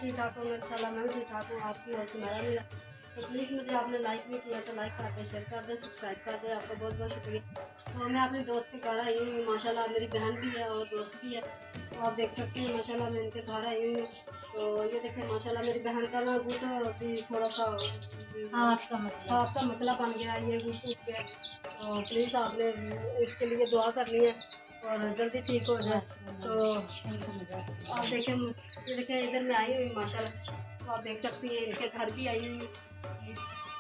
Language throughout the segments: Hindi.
ठीक ठाक हूँ इंशाल्लाह, मैं भी ठीक ठाक हूँ। आपकी और सुनाया मेरा, तो प्लीज़ मुझे आपने लाइक नहीं किया तो लाइक कर दें, शेयर कर दें, सब्सक्राइब कर दें। आपका बहुत बहुत शुक्रिया। तो मैं अपने दोस्त के घर आई हुई हूँ माशाल्लाह, मेरी बहन भी है और दोस्त भी है। तो आप देख सकते हैं माशाल्लाह मैं इनके घर आई हुई हूँ। तो ये देखें माशाल्लाह मेरी बहन का ना गुट अभी थोड़ा सा सांप का मसला बन गया, ये गुट टूट गया। तो प्लीज़ आपने इसके लिए दुआ करनी है और जल्दी ठीक हो जाए। तो आप देखें, ये देखें इधर मैं आई हुई माशाल्लाह, तो आप देख सकती हैं इनके घर भी आई हुई।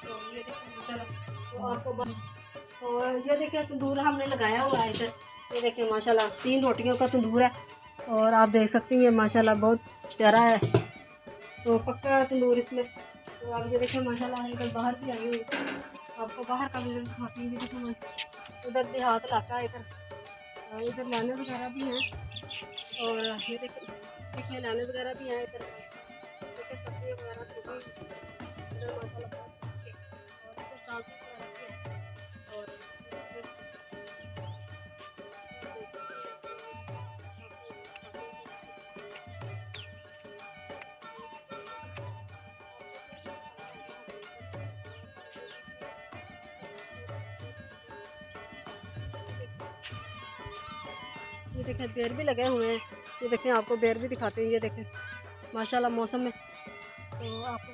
तो ये देखें माशाल्लाह, तो आपको तो ये देखिए तंदूर हमने लगाया हुआ है इधर। ये देखिए माशाल्लाह 3 रोटियों का तंदूर है और आप देख सकती हैं माशाल्लाह बहुत प्यारा है। तो पक्का तंदूर इसमें। तो आप ये देखिए माशाल्लाह इधर बाहर भी आई हुई, आपको बाहर का भी दिखाती हूँ। ये देखिए उधर देहात इलाका है, इधर लाने वगैरह भी हैं और ये देखिए लाने वगैरह भी हैं इधर। देखिए सब्जियाँ वगैरह तो भी इधर माशाल्लाह बहुत अच्छी है और इधर ताज़ी वगैरह भी है। और ये देखें बेर भी लगे हुए हैं। ये देखें आपको बेर भी दिखाते हैं। ये देखें माशाल्लाह मौसम में, तो आपको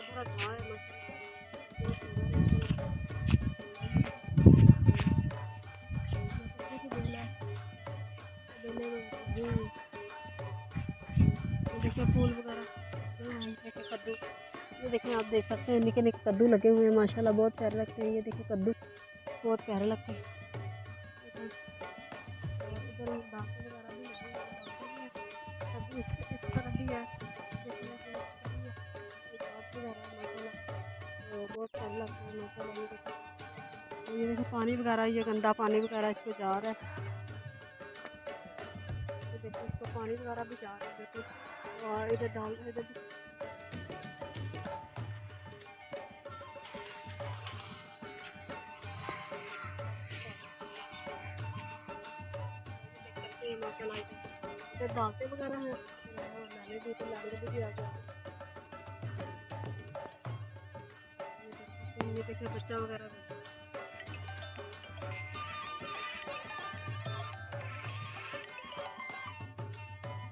हरा भरा घास है माशाल्लाह। देखिए फूल वगैरह, देखिए कद्दू, ये देखिए आप देख सकते हैं निके निके कद्दू लगे हुए हैं माशाल्लाह, बहुत प्यारे लगते हैं। ये देखिए कद्दू बहुत प्यारे लगते हैं। और इधर दांते वगैरह भी लगे हुए हैं, दांते भी हैं, कद्दू इस तरफ भी है, देखिए ये दांत वगैरह माशाल्लाह, तो बहुत प्यारे लगते हैं माशाल्लाह। ये देखिए पानी वगैरह, ये गंदा पानी वगैरह इसको जा रहा है। ये देखिए इसको पानी वगैरह भी जा रहा है देखिए। और इधर डाल इधर भी देख सकते हैं माशाल्लाह। इधर दालते वगैरह हैं और लाने भी, तो लाने भी आ गया। ये देखिए बच्चा वगैरह भी।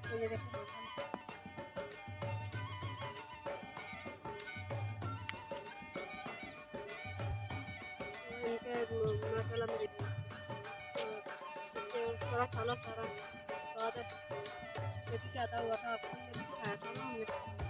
तो ये देखिए इनके माशाल्लाह मेरी इसके सारा खाना सारा स्वाद है। ये भी ज़्यादा हुआ था आपको, ये भी खाया था ना हमने।